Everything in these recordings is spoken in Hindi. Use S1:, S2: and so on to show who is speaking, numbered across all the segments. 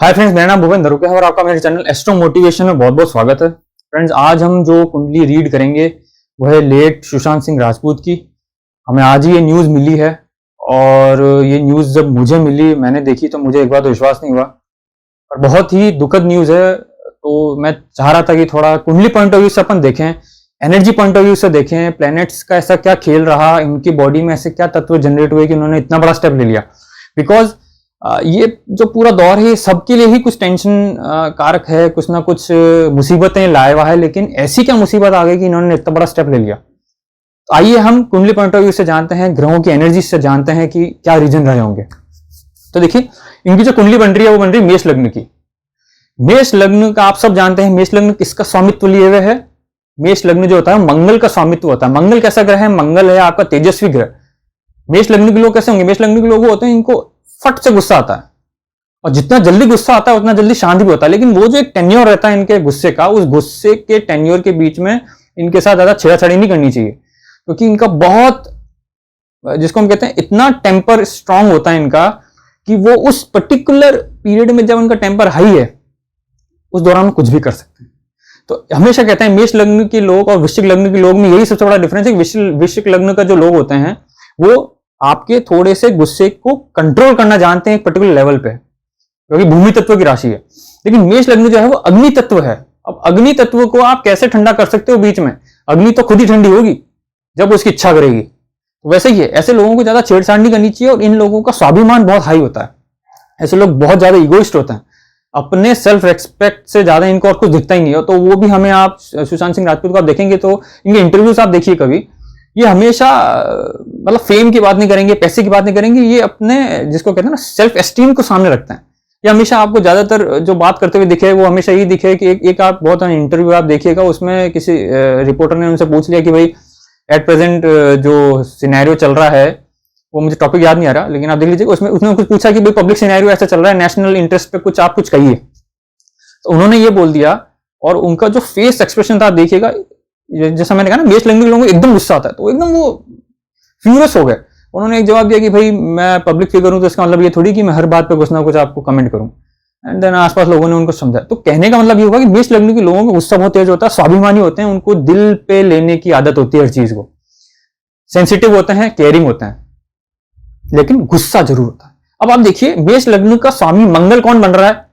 S1: हाय फ्रेंड्स, मेरा नाम भूपेंद्र रुके है और आपका मेरे चैनल एस्ट्रो मोटिवेशन में बहुत बहुत स्वागत है। फ्रेंड्स, आज हम जो कुंडली रीड करेंगे वो है लेट सुशांत सिंह राजपूत की। हमें आज ही ये न्यूज़ मिली है और ये न्यूज़ जब मुझे मिली, मैंने देखी तो मुझे एक बार तो विश्वास नहीं हुआ और बहुत ही दुखद न्यूज़ है। तो मैं चाह रहा था कि थोड़ा कुंडली पॉइंट ऑफ व्यू से अपन देखें, एनर्जी पॉइंट ऑफ व्यू से देखें, प्लैनेट्स का ऐसा क्या खेल रहा, इनकी बॉडी में ऐसे क्या तत्व जनरेट हुए कि उन्होंने इतना बड़ा स्टेप ले लिया। बिकॉज ये जो पूरा दौर है सबके लिए ही कुछ टेंशन कारक है, कुछ ना कुछ मुसीबतें लाया हुआ है, लेकिन ऐसी क्या मुसीबत आ गई कि इन्होंने इतना बड़ा स्टेप ले लिया। तो आइए हम कुंडली पॉइंट ऑफ व्यू से जानते हैं, ग्रहों की एनर्जी से जानते हैं कि क्या रीजन रहे होंगे। तो देखिए, इनकी जो कुंडली बन रही है वो बन रही है मेष लग्न की। मेष लग्न का आप सब जानते हैं, मेष लग्न किसका स्वामित्व लिए हुए है। मेष लग्न जो होता है मंगल का स्वामित्व होता है। मंगल कैसा ग्रह है? मंगल है आपका तेजस्वी ग्रह। मेष लग्न के लोग कैसे होंगे? मेष लग्न के लोग होते हैं, इनको फट से गुस्सा आता है और जितना जल्दी गुस्सा आता है उतना जल्दी शांत भी होता है, लेकिन वो जो एक टेन्योर रहता है इनके गुस्से का, उस गुस्से के टेन्योर के बीच में इनके साथ ज्यादा छेड़छाड़ी नहीं करनी चाहिए, क्योंकि इनका बहुत, जिसको हम कहते हैं, इतना टेम्पर स्ट्रांग होता है इनका कि वो उस पर्टिकुलर पीरियड में जब उनका टेम्पर हाई है उस दौरान कुछ भी कर सकते हैं। तो हमेशा कहते हैं मेष लग्न के लोग और वृश्चिक लग्न के लोग में यही सबसे बड़ा डिफरेंस है। वृश्चिक लग्न का जो लोग होते हैं वो आपके थोड़े से गुस्से को कंट्रोल करना जानते हैं एक पर्टिकुलर लेवल पे, क्योंकि भूमि तत्व की राशि है। लेकिन मेष लग्न जो है वो अग्नि तत्व है। अब अग्नि तत्व को आप कैसे ठंडा कर सकते हो बीच में? अग्नि तो खुद ही ठंडी होगी जब उसकी इच्छा करेगी। तो वैसे ही है, ऐसे लोगों को ज्यादा छेड़छाड़ नहीं करनी चाहिए और इन लोगों का स्वाभिमान बहुत हाई होता है। ऐसे लोग बहुत ज्यादा इगोइस्ट होते हैं, अपने सेल्फ रेस्पेक्ट से ज्यादा इनको और कुछ दिखता ही नहीं है। तो वो भी हमें, आप सुशांत सिंह राजपूत को आप देखेंगे तो इनके इंटरव्यूज आप देखिए कभी, ये हमेशा मतलब फेम की बात नहीं करेंगे, पैसे की बात नहीं करेंगे, ये अपने, जिसको कहते हैं ना, सेल्फ एस्टीम को सामने रखते हैं। ये हमेशा आपको ज्यादातर जो बात करते हुए दिखे वो हमेशा यही दिखे कि एक आप बहुत इंटरव्यू आप देखिएगा, उसमें किसी रिपोर्टर ने उनसे पूछ लिया कि भाई एट प्रेजेंट जो सिनेरियो चल रहा है, वो मुझे टॉपिक याद नहीं आ रहा, लेकिन आप देख लीजिए, उसमें उसने कुछ पूछा कि भाई पब्लिक सिनेरियो ऐसा चल रहा है, नेशनल इंटरेस्ट पे कुछ आप कुछ कहिए। तो उन्होंने ये बोल दिया और उनका जो फेस एक्सप्रेशन था आप देखिएगा, जैसा मैंने कहा ना, मेष लग्न के लोगों को एकदम गुस्सा आता है, तो एकदम वो फ्यूरियस हो गए। उन्होंने एक जवाब दिया कि भाई मैं पब्लिक फिगर हूं तो इसका मतलब ये थोड़ी कि मैं हर बात पे कुछ ना कुछ आपको कमेंट करूं। एंड देन आसपास लोगों ने उनको समझा। तो कहने का मतलब ये होगा कि मेष लग्न के लोगों को गुस्सा बहुत तेज होता है, स्वाभिमानी होते हैं, उनको दिल पे लेने की आदत होती है हर चीज को, सेंसिटिव होते हैं, केयरिंग होते हैं, लेकिन गुस्सा जरूर होता है। अब आप देखिए, मेष लग्न का स्वामी मंगल कौन बन रहा है?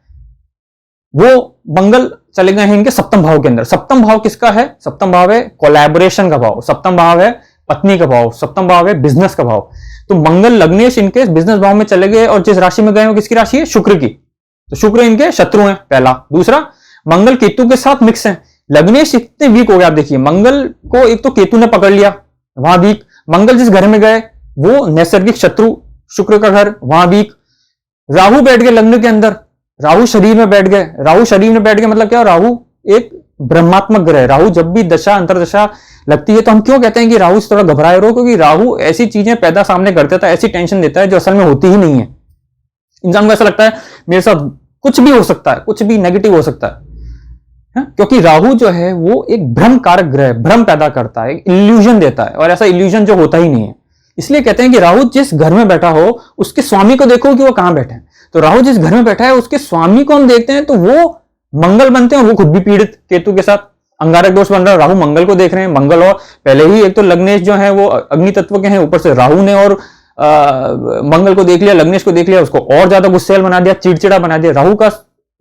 S1: वो मंगल चले गए हैं इनके सप्तम भाव के अंदर। सप्तम भाव किसका है? सप्तम भाव है कोलैबोरेशन का भाव, सप्तम भाव है पत्नी का भाव, सप्तम भाव है बिजनेस का भाव। तो मंगल लग्नेश इनके बिजनेस भाव में चले गए और जिस राशि में गए वो किसकी राशि है? शुक्र की। तो शुक्र इनके शत्रु हैं, पहला। दूसरा, मंगल केतु के साथ मिक्स है। लग्नेश इतने वीक हो गया, आप देखिए, मंगल को एक तो केतु ने पकड़ लिया, वहां वीक। मंगल जिस घर में गए वो नैसर्गिक शत्रु शुक्र का घर, वहां वीक। राहु बैठ गए लग्न के अंदर, राहु शरीर में बैठ गए। राहु शरीर में बैठ गए मतलब क्या? राहु एक ब्रह्मात्मक ग्रह है। राहु जब भी दशा अंतरदशा लगती है तो हम क्यों कहते हैं कि राहु से थोड़ा घबराए रहो? क्योंकि राहु ऐसी चीजें पैदा सामने कर देता है, ऐसी टेंशन देता है जो असल में होती ही नहीं है। इंसान को ऐसा लगता है मेरे साथ कुछ भी हो सकता है, कुछ भी नेगेटिव हो सकता है, क्योंकि राहु जो है वो एक भ्रम कारक ग्रह है, भ्रम पैदा करता है, इल्यूजन देता है, और ऐसा इल्यूजन जो होता ही नहीं है। इसलिए कहते हैं कि राहु जिस घर में बैठा हो उसके स्वामी को देखो कि वो कहां बैठे हैं। तो राहु जिस घर में बैठा है उसके स्वामी को हम देखते हैं तो वो मंगल बनते हैं और वो खुद भी पीड़ित केतु के साथ अंगारक दोष बन रहा है। राहु मंगल को देख रहे हैं, मंगल और पहले ही एक तो लग्नेश जो है वो अग्नि तत्व के हैं, ऊपर से राहु ने और मंगल को देख लिया, लग्नेश को देख लिया, उसको और ज्यादा गुस्सेल बना दिया, चिड़चिड़ा बना दिया।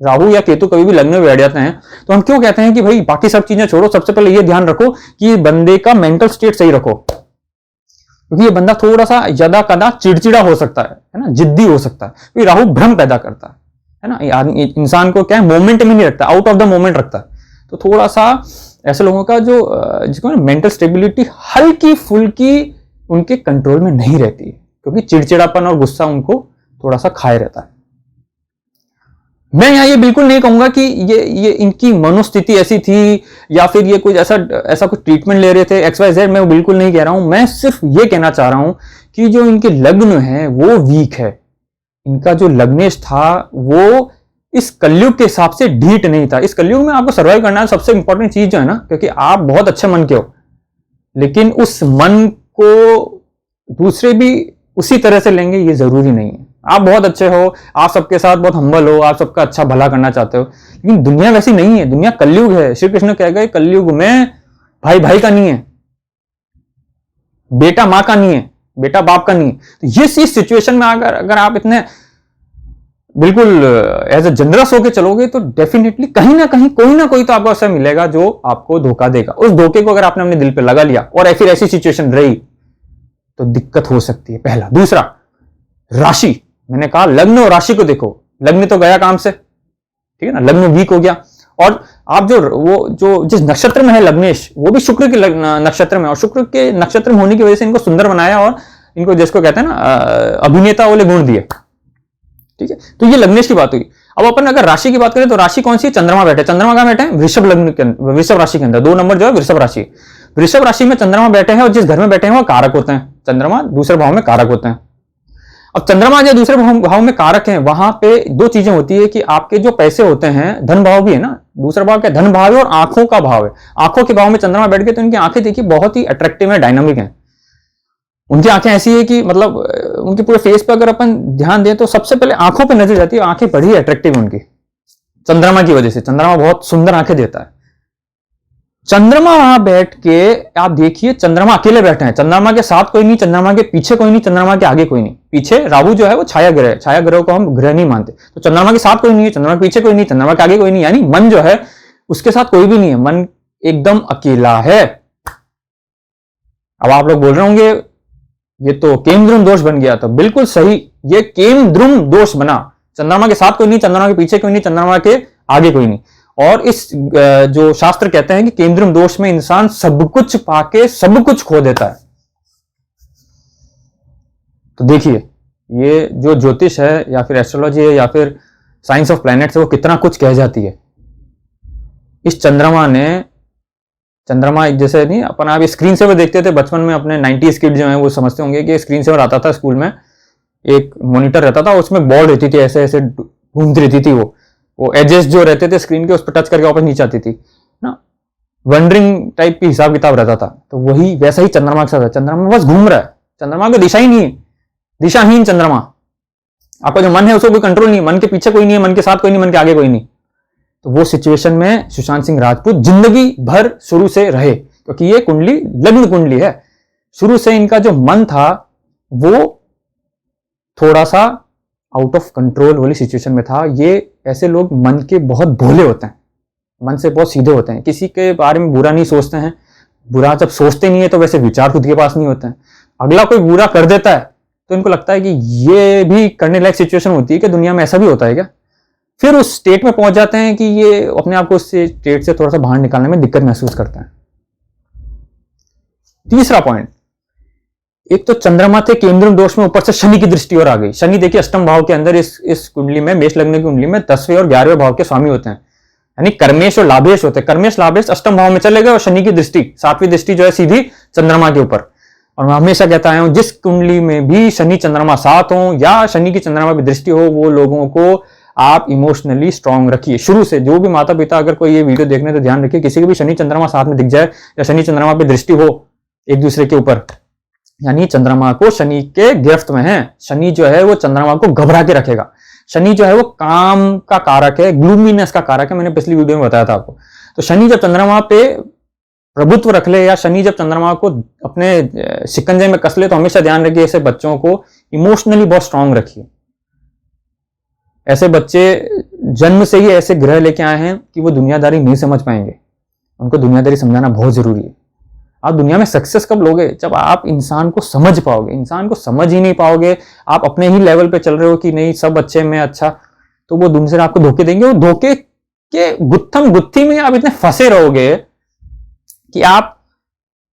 S1: राहु या केतु कभी भी लग्न में बैठ जाते हैं तो हम क्यों कहते हैं कि भाई बाकी सब चीजें छोड़ो, सबसे पहले ये ध्यान रखो कि बंदे का मेंटल स्टेट सही रखो, क्योंकि ये बंदा थोड़ा सा ज्यादा कदा चिड़चिड़ा हो सकता है ना, जिद्दी हो सकता है, क्योंकि राहु भ्रम पैदा करता है ना, इंसान को क्या है, मोमेंट में नहीं रखता, आउट ऑफ द मोमेंट रखता है। तो थोड़ा सा ऐसे लोगों का जो जिसको मेंटल स्टेबिलिटी हल्की फुल्की उनके कंट्रोल में नहीं रहती है, क्योंकि चिड़चिड़ापन और गुस्सा उनको थोड़ा सा खाए रहता है। मैं यहाँ ये बिल्कुल नहीं कहूंगा कि ये इनकी मनोस्थिति ऐसी थी या फिर ये कुछ ऐसा कुछ ट्रीटमेंट ले रहे थे XYZ, मैं बिल्कुल नहीं कह रहा हूं। मैं सिर्फ ये कहना चाह रहा हूं कि जो इनके लग्न है वो वीक है। इनका जो लग्नेश था वो इस कलयुग के हिसाब से ढीठ नहीं था। इस कलयुग में आपको सर्वाइव करना है, सबसे इंपॉर्टेंट चीज जो है ना, क्योंकि आप बहुत अच्छे मन के हो, लेकिन उस मन को दूसरे भी उसी तरह से लेंगे ये जरूरी नहीं है। आप बहुत अच्छे हो, आप सबके साथ बहुत हम्बल हो, आप सबका अच्छा भला करना चाहते हो, लेकिन दुनिया वैसी नहीं है। दुनिया कलयुग है। श्री कृष्ण कह गए कलयुग में भाई भाई का नहीं है, बेटा मां का नहीं है, बेटा बाप का नहीं है। तो ये इस सिचुएशन में अगर आप इतने बिल्कुल एज ए जनरस होके चलोगे तो डेफिनेटली कहीं ना कोई तो आपको ऐसा मिलेगा जो आपको धोखा देगा। उस धोखे को अगर आपने अपने दिल पे लगा लिया और फिर ऐसी सिचुएशन रही तो दिक्कत हो सकती है। पहला। दूसरा, राशि। मैंने कहा लग्न और राशि को देखो। लग्न तो गया काम से, ठीक है ना, लग्न वीक हो गया। और आप जो जिस नक्षत्र में है लग्नेश, वो भी शुक्र के नक्षत्र में, और शुक्र के नक्षत्र में होने की वजह से इनको सुंदर बनाया और इनको जिसको कहते हैं ना अभिनेता वाले गुण दिए, ठीक है। तो ये लग्नेश की बात हुई। अब अपन अगर राशि की बात करें तो राशि कौन सी है? चंद्रमा बैठे। चंद्रमा कहां बैठे हैं? वृषभ लग्न के, वृषभ राशि के अंदर। 2 नंबर जो है वृषभ राशि। वृषभ राशि में चंद्रमा बैठे हैं और जिस घर में बैठे हैं वो कारक होते हैं। चंद्रमा दूसरे भाव में कारक होते हैं। अब चंद्रमा जो दूसरे भाव में कारक है, वहां पे 2 चीजें होती है कि आपके जो पैसे होते हैं, धन भाव भी है ना, दूसरा भाव क्या? धन भाव है और आंखों का भाव है। आंखों के भाव में चंद्रमा बैठ गए तो इनकी आंखें देखिए बहुत ही अट्रैक्टिव है, डायनामिक है। उनकी आंखें ऐसी है कि मतलब उनके पूरे फेस पे अगर अपन ध्यान दें तो सबसे पहले आंखों पे नजर जाती है। आंखें बड़ी अट्रैक्टिव है उनकी, चंद्रमा की वजह से। चंद्रमा बहुत सुंदर आंखें देता है। चंद्रमा वहां बैठ के आप देखिए, चंद्रमा अकेले बैठे हैं। चंद्रमा के साथ कोई नहीं, चंद्रमा के पीछे कोई नहीं, चंद्रमा के आगे कोई नहीं। पीछे राहु जो है वो छाया ग्रह है, छाया ग्रह को हम ग्रह नहीं मानते। तो चंद्रमा के साथ कोई नहीं है, चंद्रमा के पीछे कोई नहीं, चंद्रमा के आगे कोई नहीं, यानी मन जो है उसके साथ कोई भी नहीं है। मन एकदम अकेला है। अब आप लोग बोल रहे होंगे ये तो केमद्रुम दोष बन गया। तो बिल्कुल सही, ये केमद्रुम दोष बना। चंद्रमा के साथ कोई नहीं, चंद्रमा के पीछे कोई नहीं, चंद्रमा के आगे कोई नहीं। और इस जो शास्त्र कहते हैं कि केंद्रम दोष में इंसान सब कुछ पाके सब कुछ खो देता है। तो देखिए, ये जो ज्योतिष है या फिर एस्ट्रोलॉजी है या फिर साइंस ऑफ प्लैनेट्स है, वो कितना कुछ कह जाती है। इस चंद्रमा जैसे नहीं, अपन आप स्क्रीन सेवर देखते थे बचपन में, अपने 90s किड जो है वो समझते होंगे कि स्क्रीन सेवर आता था स्कूल में, एक मॉनिटर रहता था, उसमें बॉल रहती थी, ऐसे ऐसे घूमती रहती थी। वो एजेस जो रहते थे स्क्रीन के, उस पर टच करके वापस नीचे आती थी ना, वंडरिंग टाइप की हिसाब किताब रहता था। तो वही वैसा ही चंद्रमा के साथ है। चंद्रमा बस घूम रहा है, चंद्रमा की दिशा ही नहीं है, दिशाहीन चंद्रमा। आपका जो मन है उसको कोई कंट्रोल नहीं है, मन के पीछे कोई नहीं है, मन के साथ कोई नहीं, मन के आगे कोई नहीं। तो वो सिचुएशन में सुशांत सिंह राजपूत जिंदगी भर शुरू से रहे, क्योंकि ये कुंडली लग्न कुंडली है। शुरू से इनका जो मन था वो थोड़ा सा आउट ऑफ कंट्रोल वाली सिचुएशन में था। ये ऐसे लोग मन के बहुत भोले होते हैं, मन से बहुत सीधे होते हैं, किसी के बारे में बुरा नहीं सोचते हैं। बुरा जब सोचते नहीं है तो वैसे विचार खुद के पास नहीं होते हैं। अगला कोई बुरा कर देता है तो इनको लगता है कि ये भी करने लायक सिचुएशन होती है कि दुनिया में ऐसा भी होता है क्या। फिर उस स्टेट में पहुंच जाते हैं कि ये अपने आप को उस स्टेट से थोड़ा सा बाहर निकालने में दिक्कत महसूस करते हैं। तीसरा पॉइंट, एक तो चंद्रमा थे केंद्रम दोष में, ऊपर से शनि की दृष्टि और आ गई। शनि देखिए अष्टम भाव के अंदर इस कुंडली में, मेष लग्न की कुंडली में 10वें और 11वें भाव के स्वामी होते हैं, यानी कर्मेश और लाभेश होते हैं। कर्मेश लाभेश अष्टम भाव में चले गए और शनि की दृष्टि, 7वीं दृष्टि जो है सीधी चंद्रमा के ऊपर। और मैं हमेशा कहता हूं जिस कुंडली में भी शनि चंद्रमा साथ हो या शनि की चंद्रमा की दृष्टि हो, वो लोगों को आप इमोशनली स्ट्रांग रखिए। शुरू से जो भी माता पिता अगर कोई ये वीडियो देखने तो ध्यान रखिए, किसी के भी शनि चंद्रमा साथ में दिख जाए या शनि चंद्रमा पे दृष्टि हो एक दूसरे के ऊपर, यानी चंद्रमा को शनि के गिरफ्त में है। शनि जो है वो चंद्रमा को घबरा के रखेगा। शनि जो है वो काम का कारक है, ग्लूमीनेस का कारक है, मैंने पिछली वीडियो में बताया था आपको। तो शनि जब चंद्रमा पे प्रभुत्व रख ले या शनि जब चंद्रमा को अपने शिकंजे में कस ले, तो हमेशा ध्यान रखिए ऐसे बच्चों को इमोशनली बहुत स्ट्रांग रखिए। ऐसे बच्चे जन्म से ही ऐसे ग्रह लेके आए हैं कि वो दुनियादारी नहीं समझ पाएंगे। उनको दुनियादारी समझाना बहुत जरूरी है। आप दुनिया में सक्सेस कब लोगे? जब आप इंसान को समझ पाओगे। इंसान को समझ ही नहीं पाओगे, आप अपने ही लेवल पे चल रहे हो कि नहीं सब अच्छे में अच्छा, तो वो दूसरे आपको धोखे देंगे। वो धोखे के गुत्थम गुत्थी में आप इतने फंसे रहोगे कि आप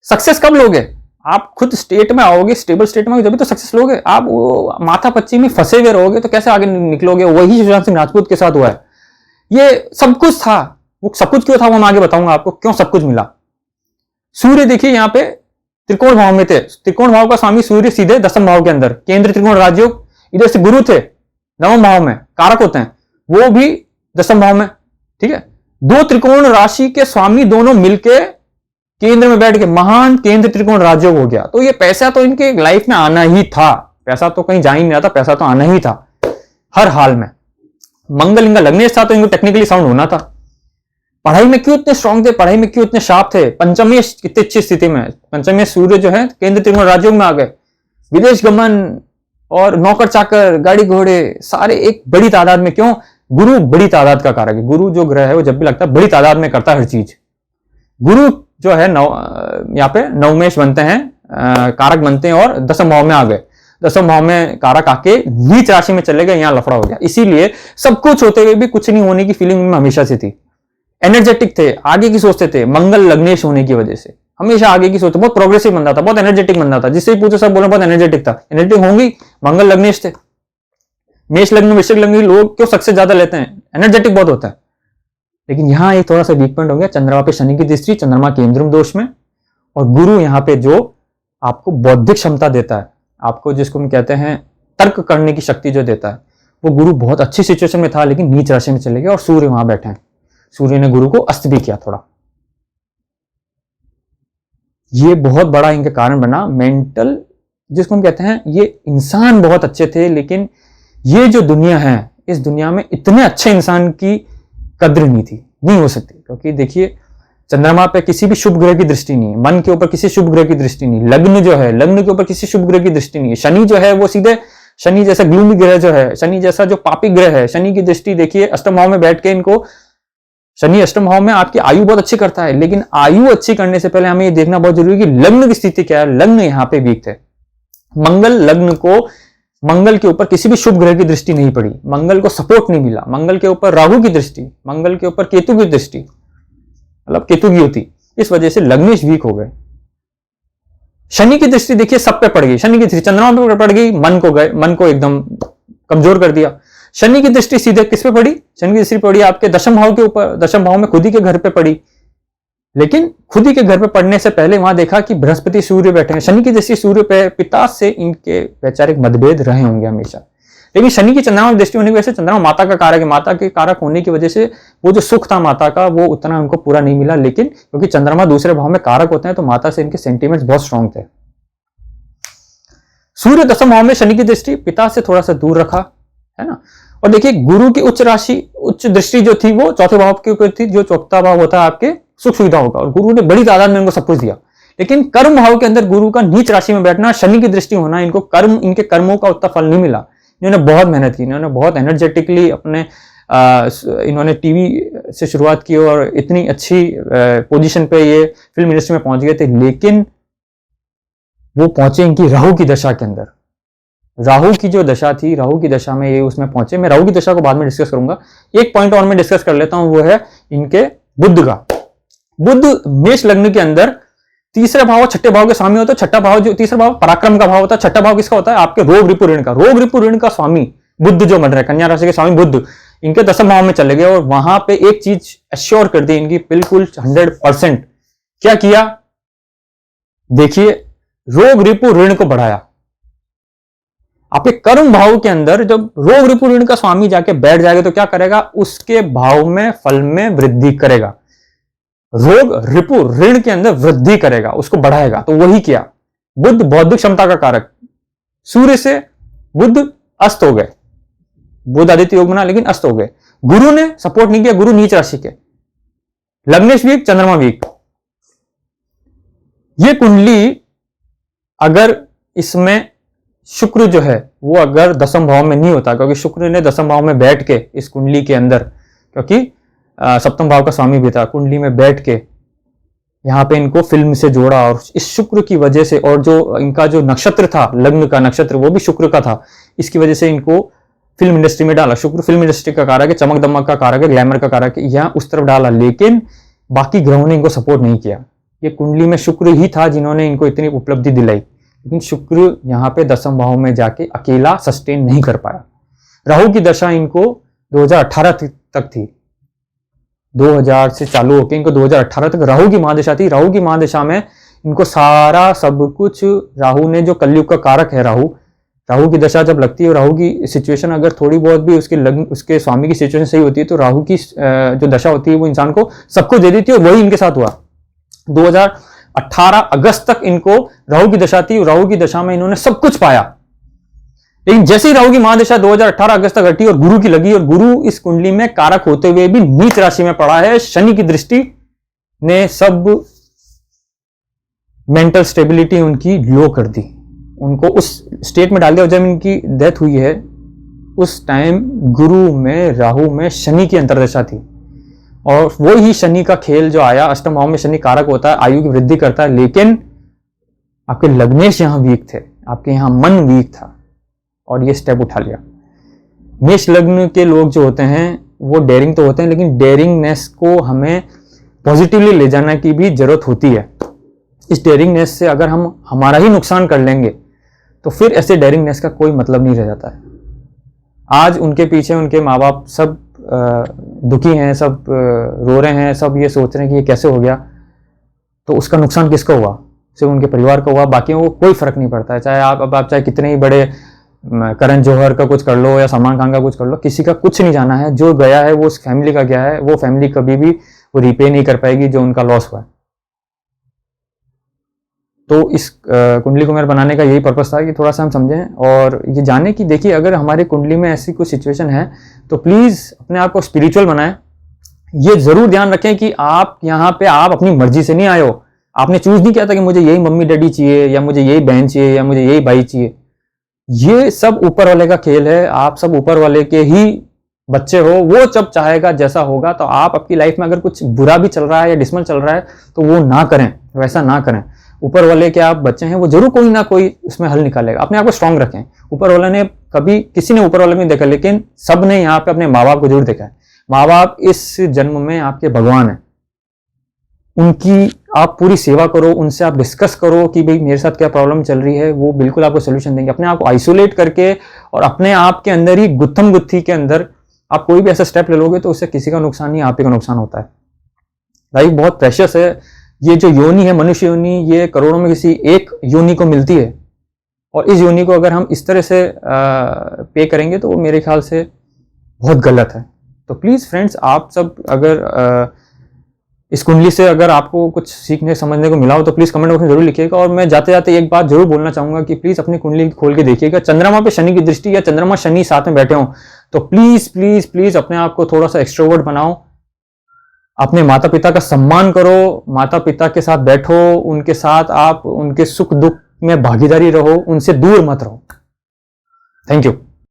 S1: सक्सेस कब लोगे? आप खुद स्टेट में आओगे, स्टेबल स्टेट में, जब तो सक्सेस लोगे। आप वो माथा पच्ची में फंसे हुए रहोगे तो कैसे आगे निकलोगे? वही सुशांत सिंह राजपूत के साथ हुआ है। ये सब कुछ था, वो सब कुछ क्यों था वो मैं आगे बताऊंगा आपको, क्यों सब कुछ मिला। सूर्य देखिए यहाँ पे त्रिकोण भाव में थे। त्रिकोण भाव का स्वामी सूर्य सीधे 10वें भाव के अंदर, केंद्र त्रिकोण राजयोग। इधर से गुरु थे 9वें भाव में, कारक होते हैं, वो भी 10वें भाव में, ठीक है। 2 त्रिकोण राशि के स्वामी दोनों मिलके केंद्र में बैठ के महान केंद्र त्रिकोण राजयोग हो गया। तो ये पैसा तो इनके लाइफ में आना ही था, पैसा तो कहीं जा ही नहीं रहा था, पैसा तो आना ही था हर हाल में। मंगल इनका लग्नेश था तो इनको टेक्निकली साउंड होना था। पढ़ाई में क्यों इतने स्ट्रांग थे, पढ़ाई में क्यों इतने शार्प थे, पंचमेश कितनी अच्छी स्थिति में, पंचमेश सूर्य जो है केंद्र त्रिकोण राजयोग में आ गए, विदेश गमन और नौकर चाकर गाड़ी घोड़े सारे एक बड़ी तादाद में। क्यों? गुरु बड़ी तादाद का कारक है। गुरु जो ग्रह है वो जब भी लगता है बड़ी तादाद में करता है हर चीज। गुरु जो है यहाँ पे नवमेश बनते हैं, कारक बनते हैं और दसम भाव में आ गए। दसम भाव में कारक आके नीच राशि में चले गए, यहाँ लफड़ा हो गया। इसीलिए सब कुछ होते हुए भी कुछ नहीं होने की फीलिंग में हमेशा से थी। एनर्जेटिक थे, आगे की सोचते थे, मंगल लग्नेश होने की वजह से हमेशा आगे की सोचते, बहुत प्रोग्रेसिव बंदा था, बहुत एनर्जेटिक बंदा था। जिससे पूछो सब बोले बहुत एनर्जेटिक था। एनर्जेटिक होंगी, मंगल लग्नेश थे। मेष लग्न वृश्चिक लग्न लोग क्यों सक्सेस ज्यादा लेते हैं? एनर्जेटिक बहुत होता है। लेकिन यहाँ एक थोड़ा सा वीक पॉइंट हो गया, चंद्रमा पे शनि की दृष्टि, चंद्रमा केंद्रम दोष में, और गुरु यहाँ पे जो आपको बौद्धिक क्षमता देता है, आपको जिसको हम कहते हैं तर्क करने की शक्ति जो देता है, वो गुरु बहुत अच्छी सिचुएशन में था लेकिन नीच राशि में चले गए और सूर्य वहां बैठे हैं। सूर्य ने गुरु को अस्त भी किया थोड़ा। ये बहुत बड़ा इनका कारण बना। मेंटल जिसको हम कहते हैं, ये इंसान बहुत अच्छे थे लेकिन ये जो दुनिया है, इस दुनिया में इतने अच्छे इंसान की कद्र नहीं थी, नहीं हो सकती। क्योंकि देखिए चंद्रमा पे किसी भी शुभ ग्रह की दृष्टि नहीं है, मन के ऊपर किसी शुभ ग्रह की दृष्टि नहीं, लग्न जो है लग्न के ऊपर किसी शुभ ग्रह की दृष्टि नहीं है। शनि जो है वो सीधे शनि जैसा ग्लूमी ग्रह जो है, शनि जैसा जो पापी ग्रह है, शनि की दृष्टि देखिए अष्टम भाव में बैठ के इनको, शनि अष्टम भाव में आपकी आयु बहुत अच्छी करता है, लेकिन आयु अच्छी करने से पहले हमें ये देखना बहुत जरूरी है कि लग्न की स्थिति क्या है। लग्न यहाँ पे वीक थे। मंगल लग्न को, मंगल के ऊपर किसी भी शुभ ग्रह की दृष्टि नहीं पड़ी, मंगल को सपोर्ट नहीं मिला। मंगल के ऊपर राहु की दृष्टि, मंगल के ऊपर केतु की दृष्टि, मतलब केतु की होती, इस वजह से लग्नेश वीक हो गए। शनि की दृष्टि देखिए सब पे पड़ गई, शनि की दृष्टि चंद्रमा पे पड़ गई, मन को एकदम कमजोर कर दिया। शनि की दृष्टि सीधे किस पे पड़ी? शनि की दृष्टि पड़ी आपके दशम भाव के ऊपर, दशम भाव में खुद ही के घर पे पड़ी। लेकिन खुद ही के घर पे पड़ने से पहले वहां देखा कि बृहस्पति सूर्य बैठे हैं। शनि की दृष्टि सूर्य पे, पिता से इनके वैचारिक मतभेद रहे होंगे हमेशा। लेकिन शनि की चंद्रमा में दृष्टि होने की वजह से, चंद्रमा माता का कारक है, माता के कारक होने की वजह से वो जो सुख था माता का वो उतना उनको पूरा नहीं मिला। लेकिन क्योंकि चंद्रमा दूसरे भाव में कारक होते हैं तो माता से इनके सेंटीमेंट्स बहुत स्ट्रांग थे। सूर्य दशम भाव में, शनि की दृष्टि पिता से थोड़ा सा दूर रखा, है ना। और देखिए गुरु की उच्च राशि, उच्च दृष्टि जो थी वो चौथे भाव के ऊपर थी, जो चौथा भाव होता है आपके सुख सुविधा होगा, और गुरु ने बड़ी तादाद में इनको सब कुछ दिया। लेकिन कर्म भाव के अंदर गुरु का नीच राशि में बैठना, शनि की दृष्टि होना, इनको कर्म, इनके कर्मों का उतना फल नहीं मिला। इन्होंने बहुत मेहनत की, इन्होंने बहुत एनर्जेटिकली अपने इन्होंने टीवी से शुरुआत की और इतनी अच्छी पोजीशन पे ये फिल्म इंडस्ट्री में पहुंच गए थे। लेकिन वो पहुंचे इनकी राहु की दशा के अंदर। राहु की जो दशा थी, राहु की दशा में ये उसमें पहुंचे। मैं राहु की दशा को बाद में डिस्कस करूंगा। एक पॉइंट और मैं डिस्कस कर लेता हूं, वो है इनके बुध का। बुध मेष लग्न के अंदर तीसरे भाव छठे भाव के स्वामी होता है। छठा भाव जो तीसरा भाव पराक्रम का भाव होता है, छठा भाव किसका होता है? आपके रोग रिपु ऋण का। रोग रिपु ऋण का स्वामी बुध जो बन रहा है, कन्या राशि के स्वामी बुध, इनके दसम भाव में चले गए और वहां पे एक चीज एश्योर कर दी इनकी बिल्कुल 100%। क्या किया? देखिए, रोग रिपु ऋण को बढ़ाया। आपके कर्म भाव के अंदर जब रोग रिपु ऋण का स्वामी जाके बैठ जाएगा तो क्या करेगा? उसके भाव में फल में वृद्धि करेगा। रोग रिपु ऋण के अंदर वृद्धि करेगा, उसको बढ़ाएगा। तो वही किया। बुध बौद्धिक क्षमता का कारक, सूर्य से बुध अस्त हो गए। बुध आदित्य योग बना लेकिन अस्त हो गए। गुरु ने सपोर्ट नहीं किया, गुरु नीच राशि के। लग्नेश वीक, चंद्रमा वीक। ये कुंडली अगर इसमें शुक्र जो है वो अगर दसम भाव में नहीं होता, क्योंकि शुक्र ने दसम भाव में बैठ के इस कुंडली के अंदर, क्योंकि सप्तम भाव का स्वामी भी था, कुंडली में बैठ के यहाँ पे इनको फिल्म से जोड़ा और इस शुक्र की वजह से, और जो इनका जो नक्षत्र था, लग्न का नक्षत्र, वो भी शुक्र का था, इसकी वजह से इनको फिल्म इंडस्ट्री में डाला। शुक्र फिल्म इंडस्ट्री का कारक है, चमक दमक का कारक है, ग्लैमर का कारक है, यहाँ उस तरफ डाला। लेकिन बाकी ग्रहों ने इनको सपोर्ट नहीं किया। ये कुंडली में शुक्र ही था जिन्होंने इनको इतनी उपलब्धि दिलाई, लेकिन शुक्र यहाँ पे दसम भाव में जाके अकेला सस्टेन नहीं कर पाया। राहु की दशा इनको 2018 तक थी, 2000 से चालू होकर इनको 2018 तक राहु की महादशा थी। राहु की महादशा में इनको सारा सब कुछ, राहु ने जो कलयुग का कारक है, राहु की दशा जब लगती है, राहु की सिचुएशन अगर थोड़ी बहुत भी उसके लग्न, उसके स्वामी की सिचुएशन सही होती है, तो राहु की जो दशा होती है वो इंसान को सब कुछ दे देती है। और वही इनके साथ हुआ। 2018 अगस्त तक इनको राहु की दशा थी। राहु की दशा में इन्होंने सब कुछ पाया। लेकिन जैसे ही राहु की महादशा 2018 अगस्त तक हटी और गुरु की लगी, और गुरु इस कुंडली में कारक होते हुए भी नीच राशि में पड़ा है, शनि की दृष्टि ने सब मेंटल स्टेबिलिटी उनकी लो कर दी, उनको उस स्टेट में डाल दिया। जब इनकी डेथ हुई है उस टाइम गुरु में, राहु में शनि की अंतर्दशा थी, और वो ही शनि का खेल जो आया। अष्टम भाव में शनि कारक होता है, आयु की वृद्धि करता है, लेकिन आपके लग्नेश यहां वीक थे, आपके यहां मन वीक था, और ये स्टेप उठा लिया। मेष लग्न के लोग जो होते हैं वो डेयरिंग तो होते हैं, लेकिन डेयरिंगनेस को हमें पॉजिटिवली ले जाने की भी जरूरत होती है। इस डेयरिंगनेस से अगर हम हमारा ही नुकसान कर लेंगे तो फिर ऐसे डेयरिंगनेस का कोई मतलब नहीं रह जाता है। आज उनके पीछे उनके माँ बाप सब दुखी हैं, सब रो रहे हैं, सब ये सोच रहे हैं कि ये कैसे हो गया, तो उसका नुकसान किसका हुआ? सिर्फ उनके परिवार का हुआ, बाकियों को कोई फर्क नहीं पड़ता है। चाहे आप चाहे कितने ही बड़े करण जौहर का कुछ कर लो या सलमान खान का कुछ कर लो, किसी का कुछ नहीं जाना है। जो गया है वो उस फैमिली का गया है, वो फैमिली कभी भी वो रिपे नहीं कर पाएगी जो उनका लॉस हुआ है। तो इस कुंडली को मेरे बनाने का यही पर्पस था कि थोड़ा सा हम समझें और ये जाने कि देखिए अगर हमारे कुंडली में ऐसी कुछ सिचुएशन है तो प्लीज अपने आप को स्पिरिचुअल बनाएं। ये जरूर ध्यान रखें कि आप यहाँ पे आप अपनी मर्जी से नहीं आए हो, आपने चूज नहीं किया था कि मुझे यही मम्मी डैडी चाहिए या मुझे यही बहन चाहिए या मुझे यही भाई चाहिए। ये सब ऊपर वाले का खेल है, आप सब ऊपर वाले के ही बच्चे हो, वो जब चाहेगा जैसा होगा। तो आप आपकी लाइफ में अगर कुछ बुरा भी चल रहा है या डिसमल चल रहा है तो वो ना करें, वैसा ना करें। ऊपर वाले के आप बच्चे हैं, वो जरूर कोई ना कोई उसमें हल निकालेगा। अपने आप को स्ट्रांग रखें। ऊपर वाले ने कभी किसी ने ऊपर वाले में नहीं देखा, लेकिन सब ने यहाँ पे अपने माँ बाप को जरूर देखा है। माँ बाप इस जन्म में आपके भगवान है, उनकी आप पूरी सेवा करो, उनसे आप डिस्कस करो कि भाई मेरे साथ क्या प्रॉब्लम चल रही है, वो बिल्कुल आपको सोल्यूशन देंगे। अपने आप को आइसोलेट करके और अपने आप के अंदर ही गुत्थम गुत्थी के अंदर आप कोई भी ऐसा स्टेप ले लोगे तो उससे किसी का नुकसान नहीं, आप ही का नुकसान होता है। लाइफ बहुत प्रेशियस है। ये जो योनि है, मनुष्य योनि, ये करोड़ों में किसी एक योनि को मिलती है, और इस योनि को अगर हम इस तरह से पे करेंगे तो वो मेरे ख्याल से बहुत गलत है। तो प्लीज फ्रेंड्स, आप सब अगर इस कुंडली से अगर आपको कुछ सीखने समझने को मिला हो तो प्लीज कमेंट बॉक्स में जरूर लिखिएगा। और मैं जाते जाते एक बात जरूर बोलना चाहूंगा कि प्लीज अपनी कुंडली खोल के देखिएगा। चंद्रमा पे शनि की दृष्टि या चंद्रमा शनि साथ में बैठे हो तो प्लीज प्लीज प्लीज अपने आप को थोड़ा सा एक्सट्रोवर्ट बनाओ, अपने माता पिता का सम्मान करो, माता पिता के साथ बैठो, उनके साथ आप उनके सुख दुख में भागीदारी रहो, उनसे दूर मत रहो। Thank you.